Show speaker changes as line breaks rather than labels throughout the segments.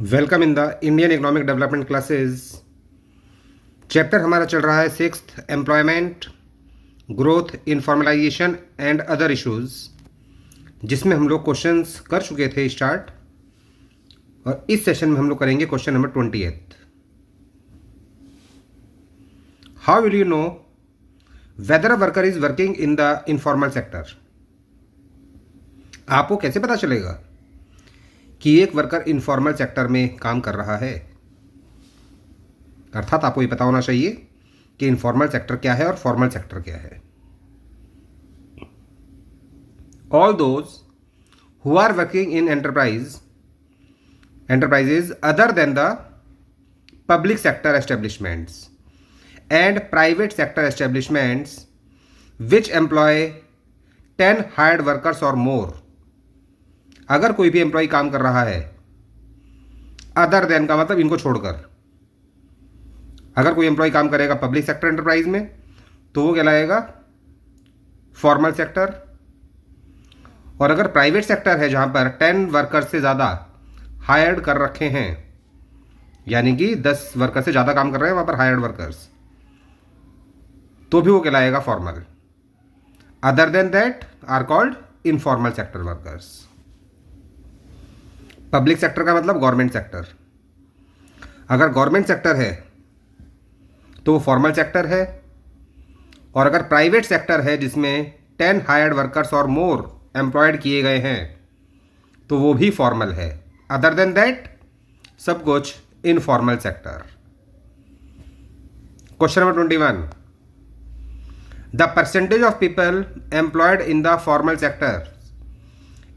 Welcome in the Indian economic development classes. Chapter हमारा चल रहा है sixth, employment, growth, informalisation and other issues, जिसमें हम लोग क्वेश्चंस कर चुके थे स्टार्ट, और इस सेशन में हम लोग करेंगे question number 28। How will you know whether a worker is working in the informal sector? आपको कैसे पता चलेगा कि एक वर्कर इनफॉर्मल सेक्टर में काम कर रहा है? अर्थात आपको ये पता होना चाहिए कि इनफॉर्मल सेक्टर क्या है और फॉर्मल सेक्टर क्या है। All those who are working in enterprises other than the public sector establishments and private sector establishments which employ 10 hired workers और मोर। अगर कोई भी एम्प्लॉय काम कर रहा है, अदर देन का मतलब इनको छोड़कर, अगर कोई एम्प्लॉय काम करेगा पब्लिक सेक्टर एंटरप्राइज में तो वो कहलाएगा फॉर्मल सेक्टर, और अगर प्राइवेट सेक्टर है जहां पर 10 वर्कर से ज़्यादा हायर्ड कर रखे हैं, यानी कि 10 वर्कर से ज़्यादा काम कर रहे हैं वहां पर हायर्ड वर्कर्स, तो भी वो कहलाएगा formal. Other than that are called informal sector workers. Public sector का मतलब गवर्नमेंट सेक्टर। अगर गवर्नमेंट सेक्टर है तो वो फॉर्मल सेक्टर है, और अगर प्राइवेट सेक्टर है जिसमें 10 हायर्ड वर्कर्स और मोर एम्प्लॉयड किए गए हैं तो वो भी फॉर्मल है। अदर देन दैट सब कुछ informal sector. Question number 21, the percentage of people employed in the formal sector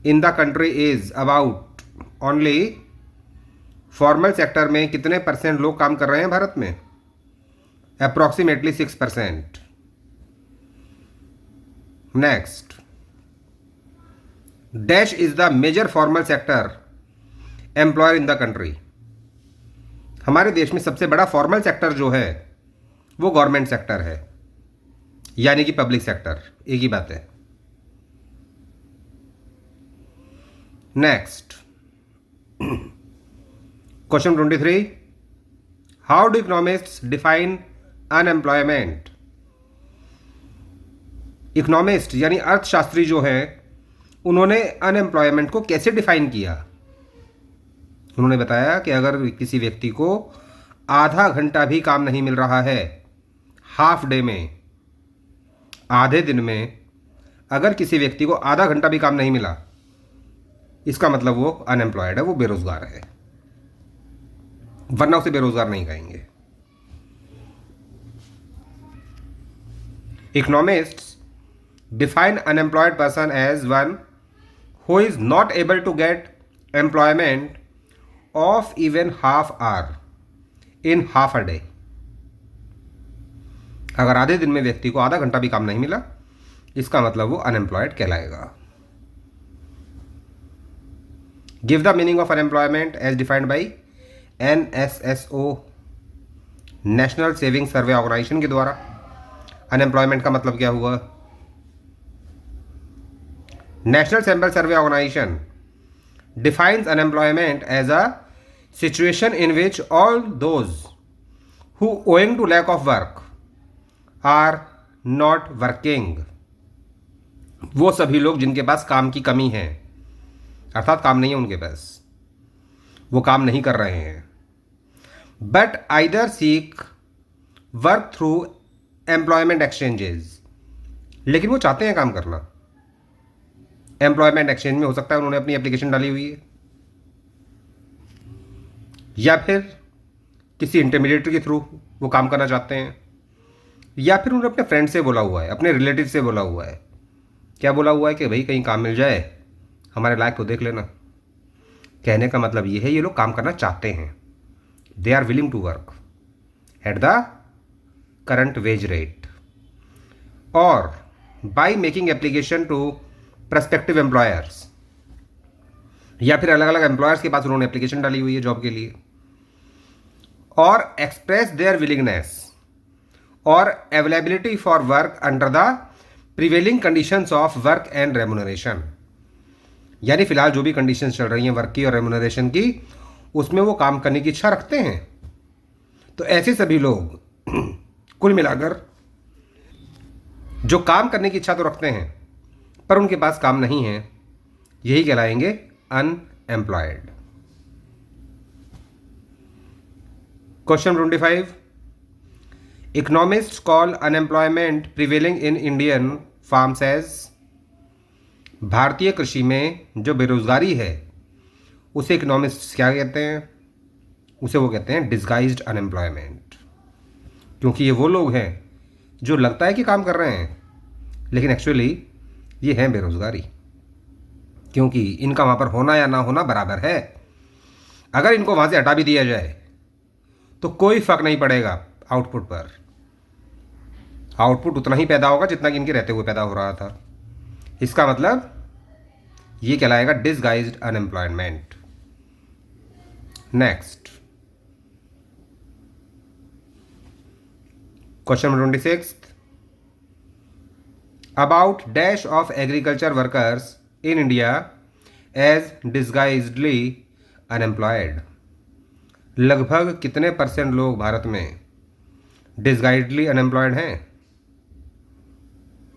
in the country is about only. Formal sector में कितने परसेंट लोग काम कर रहे हैं भारत में? Approximately 6%। Next, dash is the major formal sector employer in the country. हमारे देश में सबसे बड़ा फॉर्मल सेक्टर जो है वो गवर्नमेंट सेक्टर है, यानी कि पब्लिक सेक्टर, एक ही बात है। Next, question 23, how do economists define unemployment? Economist यानी अर्थशास्त्री जो है उन्होंने अनएम्प्लॉयमेंट को कैसे डिफाइन किया? उन्होंने बताया कि अगर किसी व्यक्ति को आधा घंटा भी काम नहीं मिल रहा है, हाफ डे में, आधे दिन में अगर किसी व्यक्ति को आधा घंटा भी काम नहीं मिला, इसका मतलब वो अनएम्प्लॉयड है, वो बेरोजगार है, वरना उसे बेरोजगार नहीं कहेंगे। Economists define unemployed person as one who is not able to get employment of even half hour in half a day. अगर आधे दिन में व्यक्ति को आधा घंटा भी काम नहीं मिला, इसका मतलब वो अनएम्प्लॉयड कहलाएगा। Give the meaning of unemployment as defined by NSSO, national saving survey organisation के द्वारा। अनएम्प्लॉयमेंट का मतलब क्या हुआ? National sample survey organisation defines unemployment as a situation in which all those who owing to lack of work are not working. वो सभी लोग जिनके पास काम की कमी है, अर्थात काम नहीं है उनके पास, वो काम नहीं कर रहे हैं, but either seek work through employment exchanges, लेकिन वो चाहते हैं काम करना। एम्प्लॉयमेंट एक्सचेंज में हो सकता है उन्होंने अपनी एप्लीकेशन डाली हुई है, या फिर किसी इंटरमीडिएटर के थ्रू वो काम करना चाहते हैं, या फिर उन्होंने अपने फ्रेंड से बोला हुआ है, अपने रिलेटिव से बोला हुआ है। क्या बोला हुआ है? कि भाई कहीं काम मिल जाए, हमारे लायक तो देख लेना। कहने का मतलब ये है ये लोग काम करना चाहते हैं, they are willing to work at the current wage rate, और by making application to prospective employers, या फिर अलग अलग एम्प्लॉयर्स के पास उन्होंने एप्लीकेशन डाली हुई है जॉब के लिए, और एक्सप्रेस देयर विलिंगनेस और availability for work under the prevailing conditions of work and remuneration. यानी फिलहाल जो भी कंडीशंस चल रही हैं वर्क की और रेम्युनरेशन की, उसमें वो काम करने की इच्छा रखते हैं। तो ऐसे सभी लोग कुल मिलाकर जो काम करने की इच्छा तो रखते हैं पर उनके पास काम नहीं है, यही कहलाएंगे unemployed. Question 25, economist call unemployment prevailing in Indian farms as. भारतीय कृषि में जो बेरोजगारी है उसे इकोनॉमिस्ट क्या कहते हैं? उसे वो कहते हैं डिस्गाइज्ड अनएम्प्लॉयमेंट। क्योंकि ये वो लोग हैं जो लगता है कि काम कर रहे हैं लेकिन एक्चुअली ये हैं बेरोजगारी, क्योंकि इनका वहाँ पर होना या ना होना बराबर है। अगर इनको वहाँ से हटा भी दिया जाए तो कोई फर्क नहीं पड़ेगा आउटपुट पर। आउटपुट उतना ही पैदा होगा जितना कि इनके रहते हुए पैदा हो रहा था। इसका मतलब ये कहलाएगा disguised unemployment. Next, question number 26, about dash of agriculture workers in India as disguisedly unemployed. लगभग कितने परसेंट लोग भारत में डिसगाइज्डली अनएम्प्लॉयड हैं?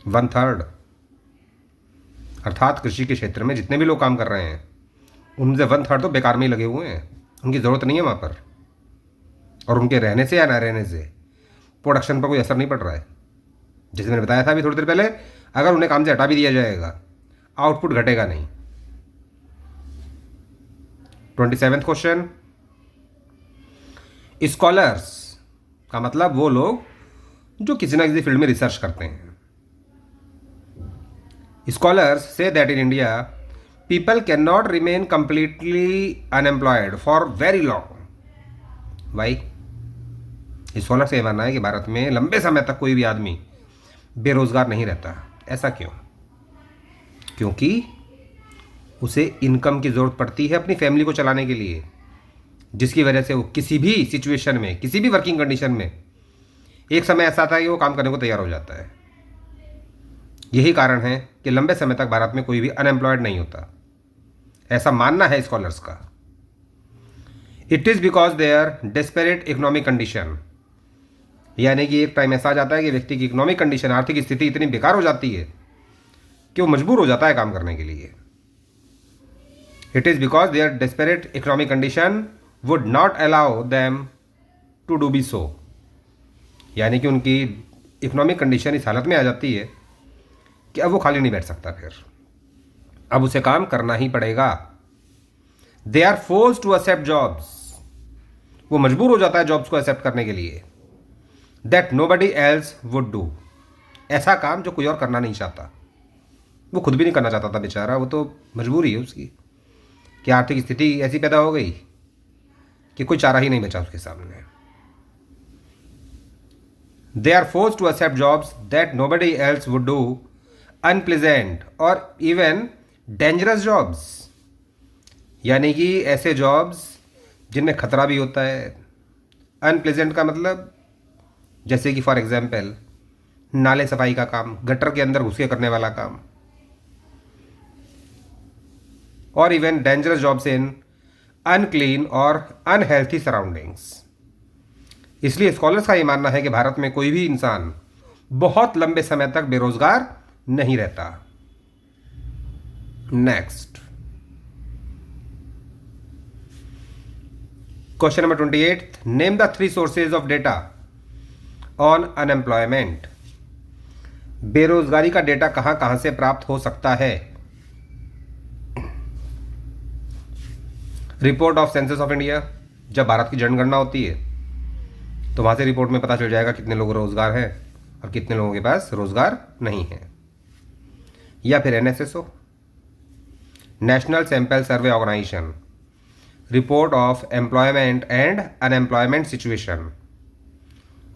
1/3। अर्थात कृषि के क्षेत्र में जितने भी लोग काम कर रहे हैं उनमें से 1/3 तो बेकार में ही लगे हुए हैं, उनकी ज़रूरत नहीं है वहाँ पर, और उनके रहने से या ना रहने से प्रोडक्शन पर कोई असर नहीं पड़ रहा है। जैसे मैंने बताया था अभी थोड़ी देर पहले, अगर उन्हें काम से हटा भी दिया जाएगा आउटपुट घटेगा नहीं। 27वां क्वेश्चन, स्कॉलर्स का मतलब वो लोग जो किसी ना किसी फील्ड में रिसर्च करते हैं। Scholars say that in India people can not remain completely unemployed for very long. Why? Scholar से मानना है कि भारत में लंबे समय तक कोई भी आदमी बेरोजगार नहीं रहता। ऐसा क्यों? क्योंकि उसे इनकम की ज़रूरत पड़ती है अपनी फैमिली को चलाने के लिए, जिसकी वजह से वो किसी भी सिचुएशन में, किसी भी वर्किंग कंडीशन में एक समय ऐसा आता है कि वो काम करने को तैयार हो जाता है। यही कारण है कि लंबे समय तक भारत में कोई भी अनएम्प्लॉयड नहीं होता, ऐसा मानना है स्कॉलर्स का। It is because their desperate economic condition, यानी कि एक टाइम ऐसा आ जाता है कि व्यक्ति की इकोनॉमिक कंडीशन, आर्थिक स्थिति इतनी बेकार हो जाती है कि वो मजबूर हो जाता है काम करने के लिए। It is because their desperate economic condition would not allow them to do be so, यानी कि उनकी इकोनॉमिक कंडीशन इस हालत में आ जाती है कि अब वो खाली नहीं बैठ सकता, फिर अब उसे काम करना ही पड़ेगा। They are forced to accept jobs, वो मजबूर हो जाता है जॉब्स को एक्सेप्ट करने के लिए, that nobody else would do, ऐसा काम जो कोई और करना नहीं चाहता। वो खुद भी नहीं करना चाहता था बेचारा, वो तो मजबूरी है उसकी कि आर्थिक स्थिति ऐसी पैदा हो गई कि कोई चारा ही नहीं बचा उसके सामने। They are forced to accept jobs that nobody else would do, unpleasant और इवन डेंजरस जॉब्स, यानी कि ऐसे जॉब्स जिनमें खतरा भी होता है। अनप्लेजेंट का मतलब जैसे कि फॉर एग्जाम्पल नाले सफाई का काम, गटर के अंदर घुस के करने वाला काम, और even dangerous jobs in unclean और अनहेल्थी सराउंडिंग्स। इसलिए स्कॉलर्स का ये मानना है कि भारत में कोई भी इंसान बहुत लंबे समय तक बेरोजगार नहीं रहता। Next, question number 28, name the 3 sources of data on unemployment. बेरोजगारी का डेटा कहां कहां से प्राप्त हो सकता है? Report of census of India, जब भारत की जनगणना होती है तो वहां से रिपोर्ट में पता चल जाएगा कितने लोग रोजगार हैं और कितने लोगों के पास रोजगार नहीं है। या फिर NSSO, national sample survey organisation, report of employment and unemployment situation.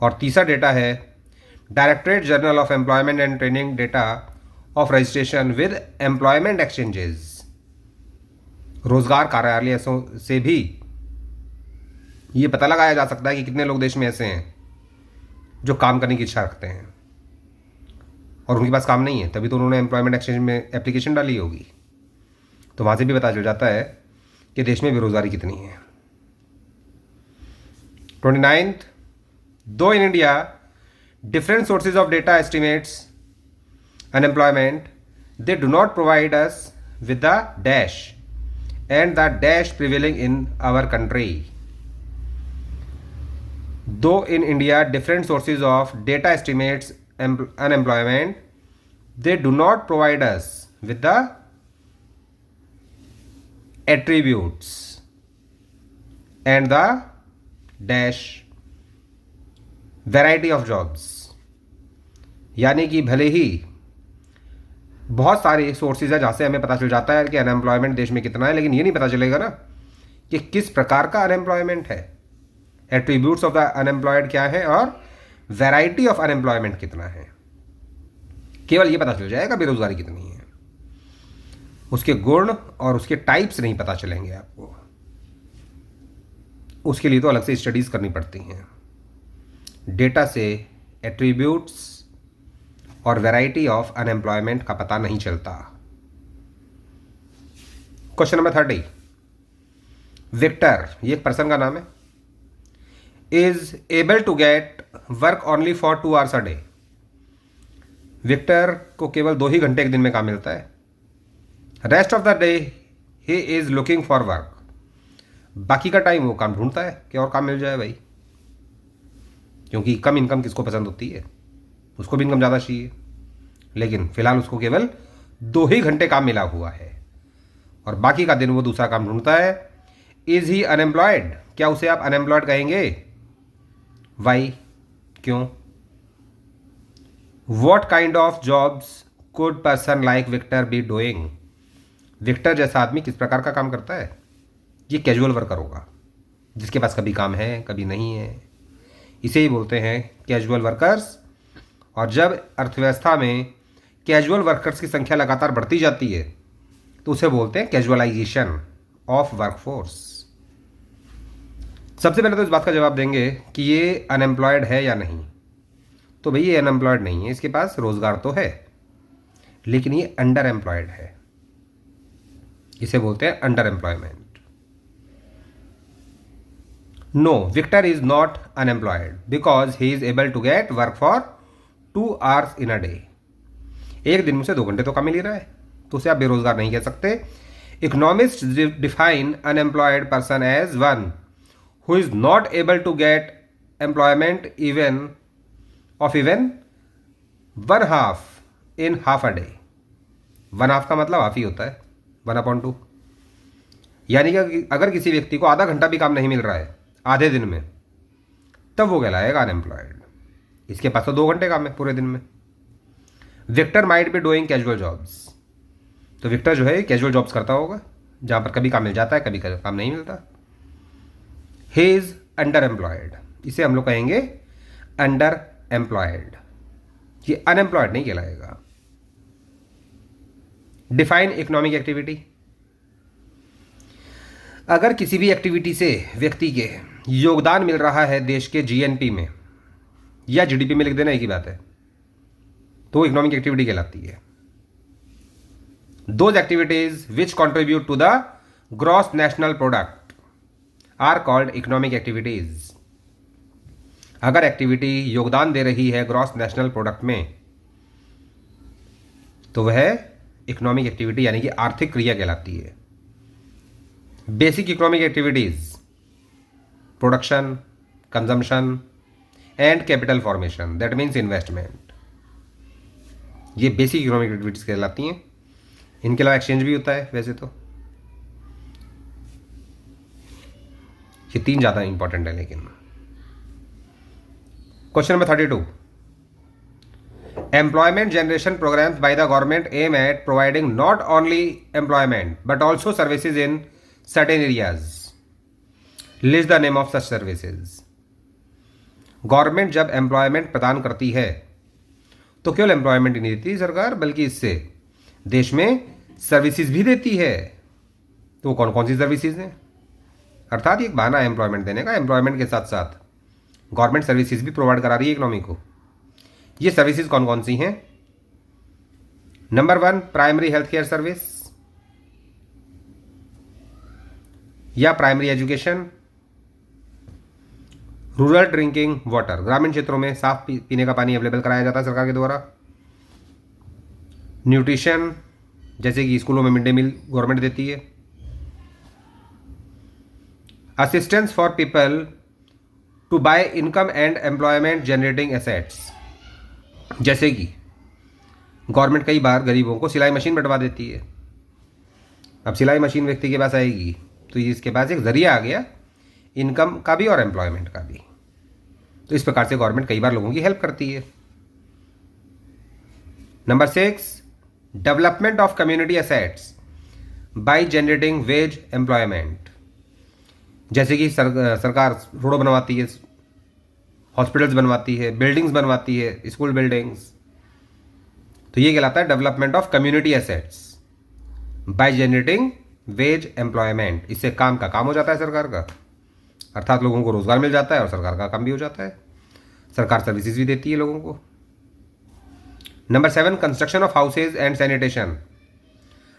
और तीसरा डेटा है directorate general of employment and training data of registration with employment exchanges. रोजगार कार्यालय से भी ये पता लगाया जा सकता है कि कितने लोग देश में ऐसे हैं जो काम करने की इच्छा रखते हैं और उनके पास काम नहीं है, तभी तो उन्होंने एम्प्लॉयमेंट एक्सचेंज में एप्लीकेशन डाली होगी। तो वहाँ से भी पता चल जाता है कि देश में बेरोजगारी कितनी है। 29th, though in India different sources of data estimates unemployment, they do not provide us with the dash and the dash prevailing in our country. Though in India different sources of data estimates unemployment, they do not provide us with the attributes and the dash variety of jobs. यानी कि भले ही बहुत सारे sources है जहाँ से हमें पता चल जाता है कि अनएम्प्लॉयमेंट देश में कितना है, लेकिन ये नहीं पता चलेगा ना कि किस प्रकार का अनएम्प्लॉयमेंट है, एट्रीब्यूट्स ऑफ द अनएम्प्लॉयड क्या है और वैरायटी ऑफ अनएम्प्लॉयमेंट कितना है। केवल ये पता चल जाएगा बेरोजगारी कितनी है, उसके गुण और उसके टाइप्स नहीं पता चलेंगे आपको। उसके लिए तो अलग से स्टडीज करनी पड़ती हैं। डेटा से एट्रीब्यूट्स और वैरायटी ऑफ अनएम्प्लॉयमेंट का पता नहीं चलता। क्वेश्चन नंबर 30, विक्टर, ये एक पर्सन का नाम है, is able to get work only for 2 hours a day। Victor को केवल 2 ही घंटे एक दिन में काम मिलता है। Rest of the day he is looking for work. बाकी का टाइम वो काम ढूंढता है कि और काम मिल जाए भाई, क्योंकि कम इनकम किसको पसंद होती है, उसको भी इनकम ज़्यादा चाहिए। लेकिन फिलहाल उसको केवल 2 ही घंटे काम मिला हुआ है और बाकी का दिन वो दूसरा काम ढूंढता है। इज ही अनएम्प्लॉयड, क्या उसे आप अनएम्प्लॉयड कहेंगे? वाई, क्यों? What kind of jobs could person like Victor be doing. Victor जैसा आदमी किस प्रकार का काम करता है? ये कैजुअल वर्कर होगा, जिसके पास कभी काम है कभी नहीं है। इसे ही बोलते हैं कैजुअल वर्कर्स। और जब अर्थव्यवस्था में कैजुअल वर्कर्स की संख्या लगातार बढ़ती जाती है तो उसे बोलते हैं कैजुअलाइजेशन ऑफ वर्कफोर्स। सबसे पहले तो इस बात का जवाब देंगे कि ये अनएम्प्लॉयड है या नहीं। तो भाई ये अनएम्प्लॉयड नहीं है, इसके पास रोजगार तो है, लेकिन ये अंडर एम्प्लॉयड है। इसे बोलते हैं underemployment. No, Victor is not unemployed because he is able to get work for 2 hours in a day. एक दिन में से 2 घंटे तो काम मिल ही रहा है, तो उसे आप बेरोजगार नहीं कह सकते। Economist define unemployed person as one who is not able to get employment even 1/2 in half a day. 1/2 का मतलब हाफ ही होता है, 1/2। यानी कि अगर किसी व्यक्ति को आधा घंटा भी काम नहीं मिल रहा है आधे दिन में, तब वो कहलाएगा अनएम्प्लॉयड। इसके पास तो 2 घंटे काम है पूरे दिन में। Victor might be doing casual jobs. तो विक्टर जो है कैजुअल जॉब्स करता होगा, जहां पर कभी काम मिल जाता है कभी काम नहीं मिलता। ही इज अंडर एम्प्लॉयड, इसे हम लोग कहेंगे अंडर एम्प्लॉयड। ये अनएम्प्लॉयड नहीं कहलाएगा। Define economic activity. अगर किसी भी एक्टिविटी से व्यक्ति के योगदान मिल रहा है देश के जीएनपी में या जीडीपी में, लिख देना एक ही बात है, तो इकोनॉमिक एक्टिविटी कहलाती है। Those activities which contribute to the gross national product are called economic activities. अगर एक्टिविटी योगदान दे रही है ग्रॉस नेशनल प्रोडक्ट में, तो वह इकोनॉमिक एक्टिविटी यानी कि आर्थिक क्रिया कहलाती है। Basic economic activities production, consumption and capital formation, that means investment. ये बेसिक इकोनॉमिक एक्टिविटीज कहलाती हैं। इनके अलावा एक्सचेंज भी होता है वैसे तो। ये 3 ज़्यादा इंपॉर्टेंट है। लेकिन question number 32, employment generation programmes by the government aim at providing not only employment but also services in certain areas. List the name of such services. Government जब एम्प्लॉयमेंट प्रदान करती है तो केवल एम्प्लॉयमेंट ही नहीं देती सरकार, बल्कि इससे देश में सर्विसेज भी देती है। तो वो कौन कौन सी सर्विसेज हैं? अर्थात ये एक बहाना है एम्प्लॉयमेंट देने का। एम्प्लॉयमेंट के साथ साथ गवर्नमेंट सर्विसेज भी प्रोवाइड करा रही है इकोनॉमी को। ये सर्विसेज कौन कौन सी हैं? Number 1, primary health care service या primary education, rural drinking water, ग्रामीण क्षेत्रों में साफ पीने का पानी अवेलेबल कराया जाता है सरकार के द्वारा। न्यूट्रिशन, जैसे कि स्कूलों में मिड डे मील गवर्नमेंट देती है। Assistance for people to buy income and employment generating assets, जैसे कि गवर्नमेंट कई बार गरीबों को सिलाई मशीन बंटवा देती है। अब सिलाई मशीन व्यक्ति के पास आएगी तो इसके पास एक जरिया आ गया इनकम का भी और एम्प्लॉयमेंट का भी। तो इस प्रकार से गवर्नमेंट कई बार लोगों की हेल्प करती है। Number 6, development of community assets by generating veg employment, जैसे कि सरकार रोड बनवाती है, हॉस्पिटल्स बनवाती है, बिल्डिंग्स बनवाती है, स्कूल बिल्डिंग्स, तो ये कहलाता है development of community assets by generating veg employment. इससे काम का काम हो जाता है सरकार का, अर्थात लोगों को रोजगार मिल जाता है और सरकार का काम भी हो जाता है, सरकार सर्विसेज भी देती है लोगों को। Number 7, construction of houses and sanitation,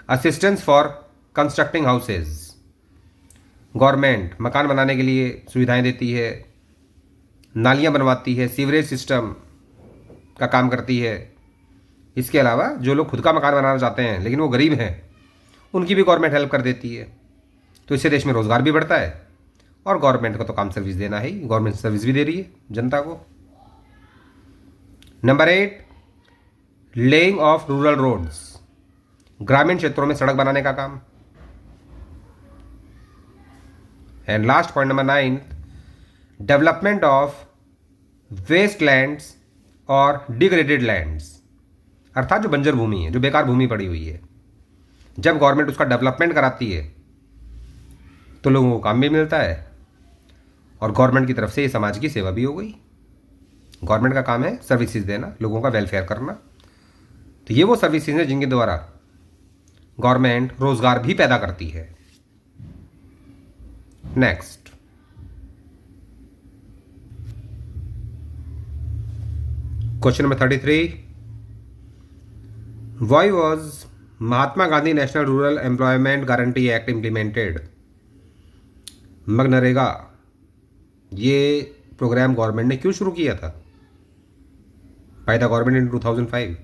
assistance for constructing houses, government मकान बनाने के लिए सुविधाएं देती है, नालियां बनवाती है, सीवरेज सिस्टम का काम करती है। इसके अलावा जो लोग खुद का मकान बनाना चाहते हैं लेकिन वो गरीब हैं, उनकी भी गवर्नमेंट हेल्प कर देती है। तो इससे देश में रोजगार भी बढ़ता है और गवर्नमेंट को तो काम सर्विस देना ही, गवर्नमेंट सर्विस भी दे रही है जनता को। Number 8, laying off rural roads, ग्रामीण क्षेत्रों में सड़क बनाने का काम। And last point number 9, development of waste lands और डिग्रेडेड लैंड्स, अर्थात जो बंजर भूमि है, जो बेकार भूमि पड़ी हुई है, जब गवर्नमेंट उसका डेवलपमेंट कराती है तो लोगों को काम भी मिलता है और गवर्नमेंट की तरफ से ये समाज की सेवा भी हो गई। गवर्नमेंट का काम है सर्विसेज देना, लोगों का वेलफेयर करना। तो ये वो सर्विसेज हैं जिनके द्वारा गवर्नमेंट रोजगार भी पैदा करती है। Next, question number 33, why was Mahatma Gandhi national rural employment guarantee act implemented? MNREGA ये प्रोग्राम गवर्नमेंट ने क्यों शुरू किया था? Bye the government in 2005।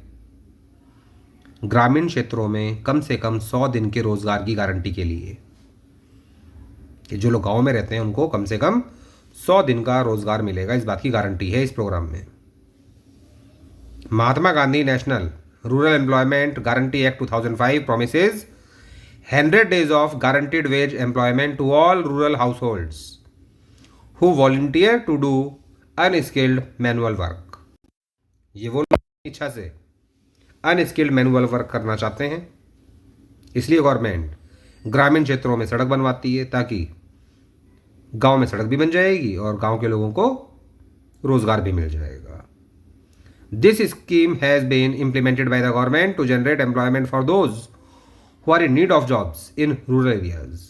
ग्रामीण क्षेत्रों में कम से कम 100 दिन के रोजगार की गारंटी के लिए, कि जो लोग गांव में रहते हैं उनको कम से कम 100 दिन का रोजगार मिलेगा, इस बात की गारंटी है इस प्रोग्राम में। Mahatma Gandhi national rural employment guarantee act 2005 promises 100 days of guaranteed wage employment to all rural households who volunteer to do unskilled manual work। ये वो लोग इच्छा से अनस्किल्ड मैनुअल वर्क करना चाहते हैं, इसलिए गवर्नमेंट ग्रामीण क्षेत्रों में सड़क बनवाती है ताकि गांव में सड़क भी बन जाएगी और गांव के लोगों को रोजगार भी मिल जाएगा। This scheme has been implemented by the government to generate employment for those who are in need of jobs in rural areas।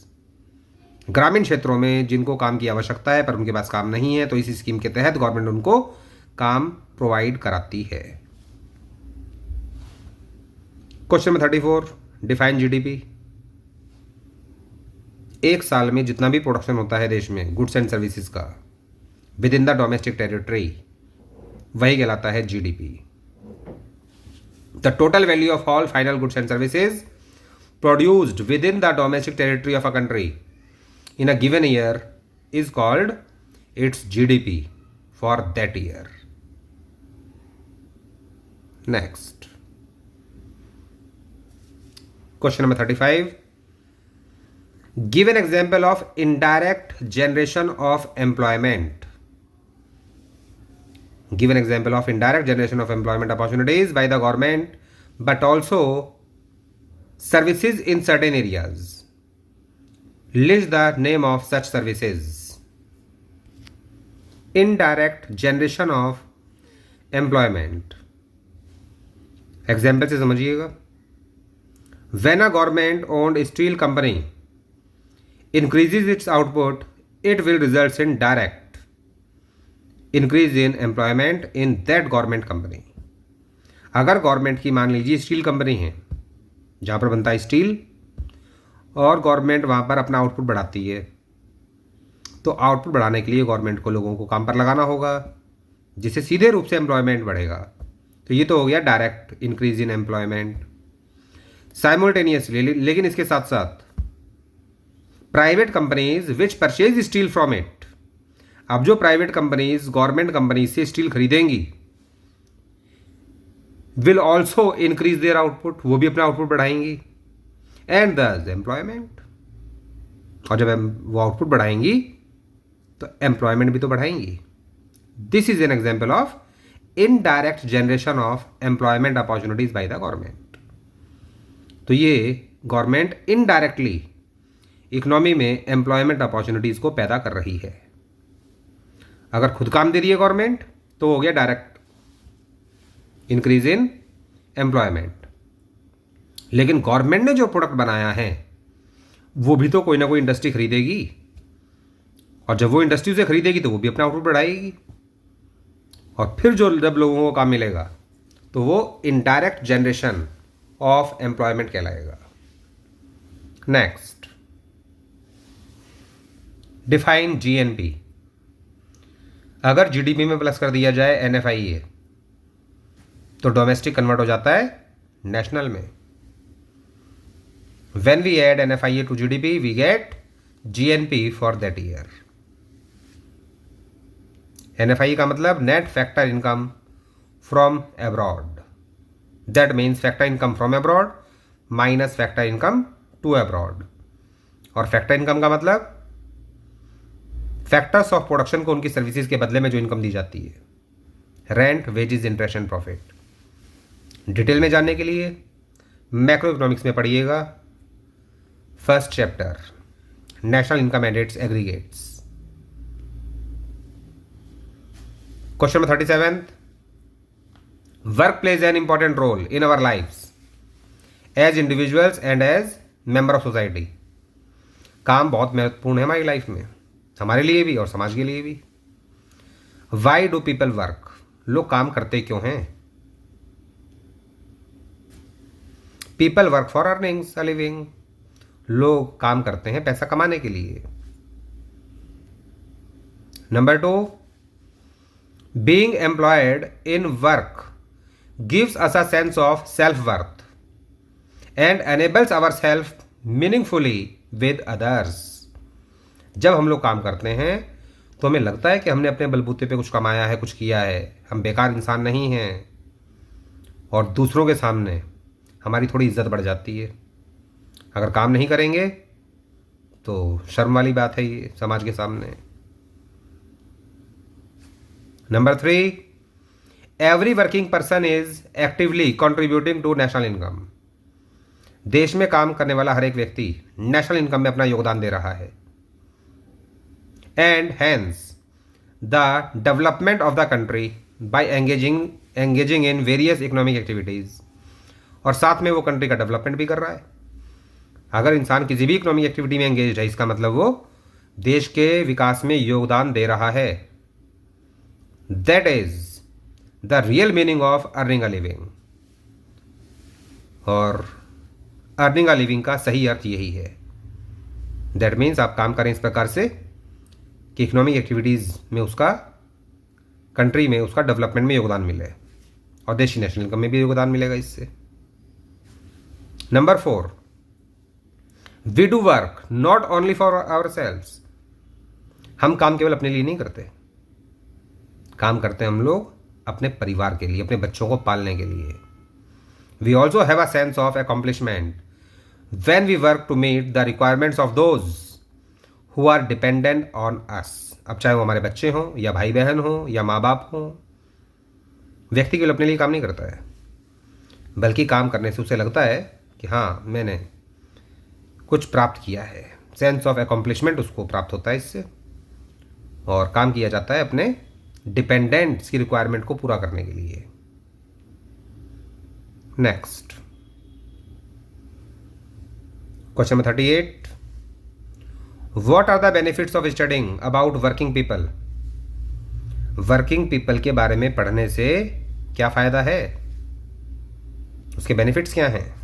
ग्रामीण क्षेत्रों में जिनको काम की आवश्यकता है पर उनके पास काम नहीं है, तो इस स्कीम के तहत गवर्नमेंट उनको काम प्रोवाइड कराती है। Question number 34, define GDP. एक साल में जितना भी प्रोडक्शन होता है देश में गुड्स एंड सर्विसेज का with in the domestic territory, वही कहलाता है GDP. The total value of all final goods and services produced with in the domestic territory of a country in a given year is called its GDP for that year. Next, question number 35, give an example of indirect generation of employment. Give an example of indirect generation of employment opportunities by the government, but also services in certain areas. List the name of such services. Indirect generation of employment. Example से समझिएगा। When a government owned steel company increases its output, it will result in direct increase in employment in that government company. अगर government की मान लीजिए steel company है जहाँ पर बनता है स्टील और गवर्नमेंट वहाँ पर अपना आउटपुट बढ़ाती है, तो आउटपुट बढ़ाने के लिए गवर्नमेंट को लोगों को काम पर लगाना होगा, जिससे सीधे रूप से एम्प्लॉयमेंट बढ़ेगा। तो ये तो हो गया direct increase in employment. Simultaneously, लेकिन इसके साथ साथ private companies which purchase steel from it, अब जो प्राइवेट कंपनीज गवर्नमेंट कंपनी से स्टील खरीदेंगी will also increase their output, वो भी अपना आउटपुट बढ़ाएंगी, एंड दस एम्प्लॉयमेंट, और जब वो आउटपुट बढ़ाएंगी तो एम्प्लॉयमेंट भी तो बढ़ाएंगी। This is an example of indirect generation of employment opportunities by the government. तो ये गवर्नमेंट इनडायरेक्टली इकोनॉमी में एम्प्लॉयमेंट अपॉर्चुनिटीज को पैदा कर रही है। अगर खुद काम दे रही है गवर्नमेंट तो हो गया डायरेक्ट इंक्रीज इन एम्प्लॉयमेंट, लेकिन गवर्नमेंट ने जो प्रोडक्ट बनाया है वो भी तो कोई ना कोई इंडस्ट्री खरीदेगी, और जब वो इंडस्ट्री उसे खरीदेगी तो वो भी अपना आउटपुट बढ़ाएगी, और फिर जब लोगों को काम मिलेगा तो वो इनडायरेक्ट जनरेशन ऑफ एम्प्लॉयमेंट कहलाएगा। Next, define GNP. अगर जीडीपी में प्लस कर दिया जाए एनएफआईए तो डोमेस्टिक कन्वर्ट हो जाता है नेशनल में। When we add NFIA to GDP, we get GNP for that year. NFIA का मतलब net factor income from abroad, that means factor income from abroad minus factor income to abroad. और factor income का मतलब factors of production को उनकी services के बदले में जो इनकम दी जाती है, rent, wages, interest and profit. Detail में जानने के लिए मैक्रो इकोनॉमिक्स में पढ़िएगा first chapter, national income and its aggregates. Question number 37, work plays an important role in our lifes as individuals and as member of society. काम बहुत महत्वपूर्ण है हमारी लाइफ में, हमारे लिए भी और समाज के लिए भी। वाई डू पीपल वर्क, लोग काम करते क्यों हैं? People work for earnings a living, लोग काम करते हैं पैसा कमाने के लिए। नंबर 2, being employed in work gives us a sense of self worth and enables our self meaningfully with others. जब हम लोग काम करते हैं तो हमें लगता है कि हमने अपने बलबूते पे कुछ कमाया है, कुछ किया है, हम बेकार इंसान नहीं हैं, और दूसरों के सामने हमारी थोड़ी इज्जत बढ़ जाती है। अगर काम नहीं करेंगे तो शर्म वाली बात है ये समाज के सामने। Number 3, every working person is actively contributing to national income. देश में काम करने वाला हर एक व्यक्ति नेशनल इनकम में अपना योगदान दे रहा है। And hence the development of the country bye engaging in various economic activities, और साथ में वो कंट्री का डेवलपमेंट भी कर रहा है। अगर इंसान किसी भी इकोनॉमिक एक्टिविटी में एंगेज है, इसका मतलब वो देश के विकास में योगदान दे रहा है। That is the real meaning of earning a living, और अर्निंग अ लिविंग का सही अर्थ यही है। दैट मीन्स आप काम करें इस प्रकार से कि इकोनॉमिक एक्टिविटीज़ में उसका, कंट्री में उसका डेवलपमेंट में योगदान मिले, और देशी नेशनल इनकम में भी योगदान मिलेगा इससे। Number 4, we do work not only for ourselves. हम काम केवल अपने लिए नहीं करते, काम करते हैं हम लोग अपने परिवार के लिए, अपने बच्चों को पालने के लिए। We also have a sense of accomplishment when we work to meet the requirements of those who are dependent on us. अब चाहे वो हमारे बच्चे हों या भाई बहन हों या माँ बाप हों, व्यक्ति केवल अपने लिए काम नहीं करता है, बल्कि काम करने से उसे लगता है कि हाँ मैंने कुछ प्राप्त किया है, सेंस ऑफ अकॉम्प्लिशमेंट उसको प्राप्त होता है इससे, और काम किया जाता है अपने डिपेंडेंट्स की रिक्वायरमेंट को पूरा करने के लिए। Next, question number 38, what are the benefits of studying about working people. Working people के बारे में पढ़ने से क्या फायदा है, उसके बेनिफिट्स क्या हैं?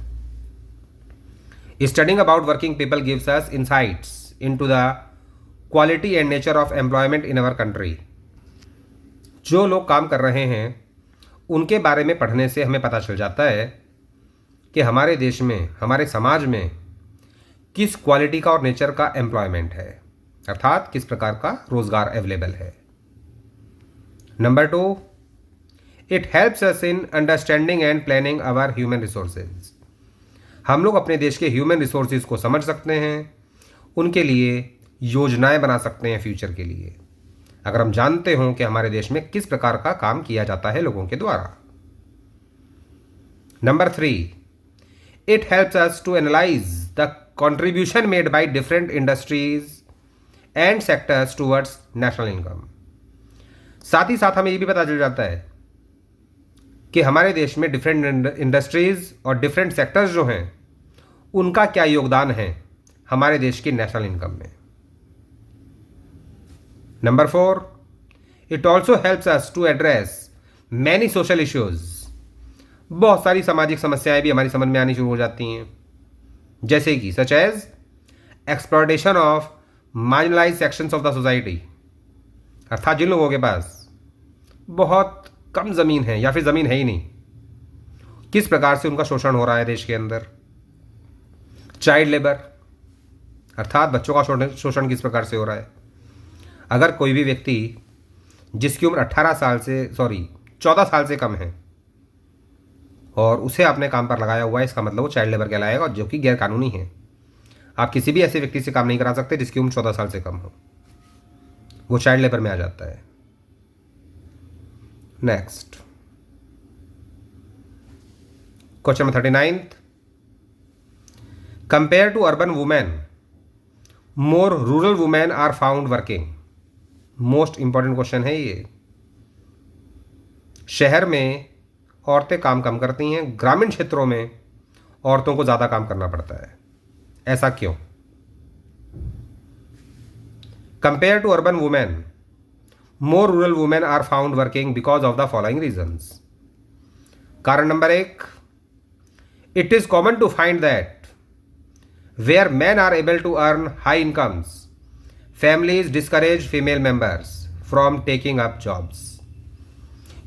Studying about working people gives us insights into the quality and nature of employment in our country. जो लोग काम कर रहे हैं उनके बारे में पढ़ने से हमें पता चल जाता है कि हमारे देश में, हमारे समाज में किस क्वालिटी का और नेचर का एम्प्लॉयमेंट है, अर्थात किस प्रकार का रोजगार अवेलेबल है। Number 2, it helps us in understanding and planning our human resources. हम लोग अपने देश के ह्यूमन रिसोर्सेज को समझ सकते हैं, उनके लिए योजनाएं बना सकते हैं फ्यूचर के लिए, अगर हम जानते हों कि हमारे देश में किस प्रकार का काम किया जाता है लोगों के द्वारा। Number 3, it helps us to analyse the contribution made by different industries and sectors towards national income. साथ ही साथ हमें ये भी पता चल जाता है कि हमारे देश में डिफरेंट इंडस्ट्रीज और डिफरेंट सेक्टर्स जो हैं उनका क्या योगदान है हमारे देश की नेशनल इनकम में। Number 4, it also helps us to address many social issues. बहुत सारी सामाजिक समस्याएं भी हमारी समझ में आनी शुरू हो जाती हैं, जैसे कि such as exploitation of marginalised sections of the society, अर्थात जिन लोगों के पास बहुत कम ज़मीन है या फिर ज़मीन है ही नहीं, किस प्रकार से उनका शोषण हो रहा है देश के अंदर। चाइल्ड लेबर, अर्थात बच्चों का शोषण किस प्रकार से हो रहा है। अगर कोई भी व्यक्ति जिसकी उम्र 14 साल से कम है और उसे आपने काम पर लगाया हुआ है, इसका मतलब वो चाइल्ड लेबर कहलाएगा, जो कि गैर कानूनी है। आप किसी भी ऐसे व्यक्ति से काम नहीं करा सकते जिसकी उम्र 14 साल से कम हो, वो चाइल्ड लेबर में आ जाता है। Next question number 39, compare to urban women more rural women are found working. Most important question है ये। शहर में औरतें काम कम करती हैं, ग्रामीण क्षेत्रों में औरतों को ज़्यादा काम करना पड़ता है, ऐसा क्यों? Compare to urban women more rural women are found working because of the following reasons. कारण number 1, it is common to find that where man are able to earn high incomes families discourage female members from taking up jobs.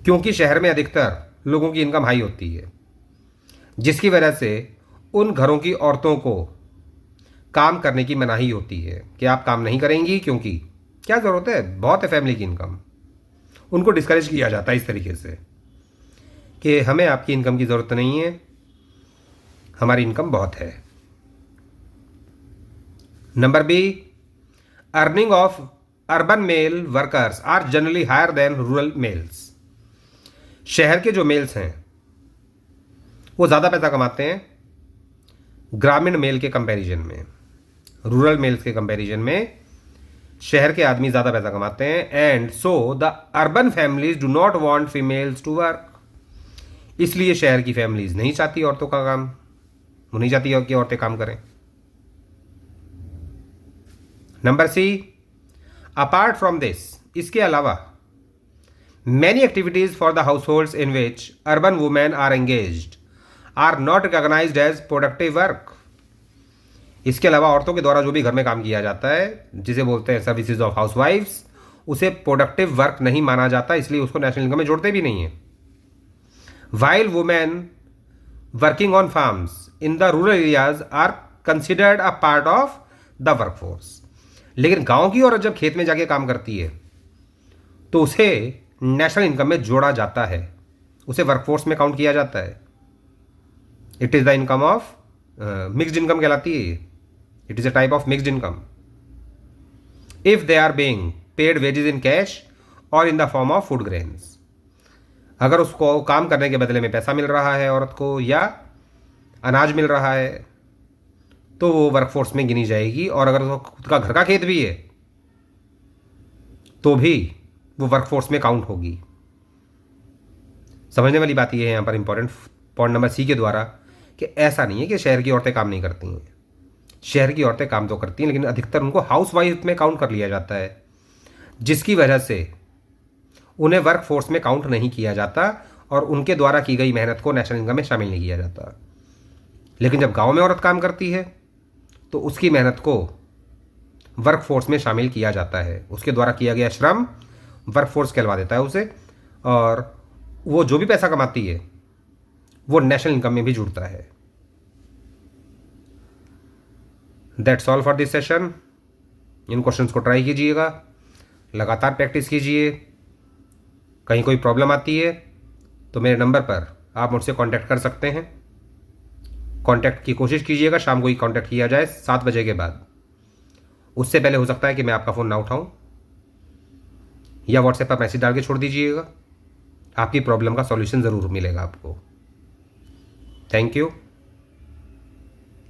क्योंकि शहर में अधिकतर लोगों की income high होती है, जिसकी वजह से उन घरों की औरतों को काम करने की मनाही होती है कि आप काम नहीं करेंगी, क्योंकि क्या ज़रूरत है, बहुत है फैमिली की इनकम। उनको डिस्करेज किया जाता है इस तरीके से कि हमें आपकी इनकम की ज़रूरत नहीं है, हमारी इनकम बहुत है। Number B, earning of urban male workers are generally higher than rural males. शहर के जो मेल्स हैं वो ज़्यादा पैसा कमाते हैं ग्रामीण मेल के कंपैरिजन में। रूरल मेल्स के कंपैरिजन में शहर के आदमी ज़्यादा पैसा कमाते हैं। And so the urban families do not want females to work. इसलिए शहर की फैमिलीज नहीं चाहती औरतों का काम, वो नहीं चाहती कि औरतें काम करें। Number C, apart from this, इसके अलावा many activities for the households in which urban women are engaged are not recognised as productive work. इसके अलावा औरतों के द्वारा जो भी घर में काम किया जाता है, जिसे बोलते हैं सर्विसेज ऑफ हाउसवाइफ्स, उसे प्रोडक्टिव वर्क नहीं माना जाता, इसलिए उसको नेशनल इनकम में जोड़ते भी नहीं है। While women working on farms in the rural areas are considered a part of the workforce. लेकिन गांव की औरत जब खेत में जाके काम करती है तो उसे नेशनल इनकम में जोड़ा जाता है, उसे वर्कफोर्स में काउंट किया जाता है। It is the income of mixed income कहलाती है। It is a type of mixed income if they are being paid wages in cash और in the form of food grains. अगर उसको काम करने के बदले में पैसा मिल रहा है औरत को, या अनाज मिल रहा है, तो वो वर्कफोर्स में गिनी जाएगी। और अगर उसका खुद का घर का खेत भी है तो भी वो वर्कफोर्स में काउंट होगी। समझने वाली बात यह है यहाँ पर इंपॉर्टेंट पॉइंट नंबर सी के द्वारा, कि ऐसा नहीं है कि शहर की औरतें काम नहीं करती हैं। शहर की औरतें काम तो करती हैं, लेकिन अधिकतर उनको हाउस वाइफ में काउंट कर लिया जाता है, जिसकी वजह से उन्हें वर्क फोर्स में काउंट नहीं किया जाता और उनके द्वारा की गई मेहनत को नेशनल इनकम में शामिल नहीं किया जाता। लेकिन जब गांव में औरत काम करती है तो उसकी मेहनत को वर्कफोर्स में शामिल किया जाता है। उसके द्वारा किया गया श्रम वर्कफोर्स कहलवा देता है उसे, और वो जो भी पैसा कमाती है वो नेशनल इनकम में भी जुड़ता है। That's all for this session. In questions को ट्राई कीजिएगा, लगातार प्रैक्टिस कीजिए। कहीं कोई प्रॉब्लम आती है तो मेरे नंबर पर आप मुझसे कांटेक्ट कर सकते हैं। कांटेक्ट की कोशिश कीजिएगा, शाम को ही कांटेक्ट किया जाए 7 बजे के बाद। उससे पहले हो सकता है कि मैं आपका फ़ोन ना उठाऊं, या व्हाट्सएप पर मैसेज डाल के छोड़ दीजिएगा। आपकी प्रॉब्लम का सॉल्यूशन ज़रूर मिलेगा आपको। Thank you.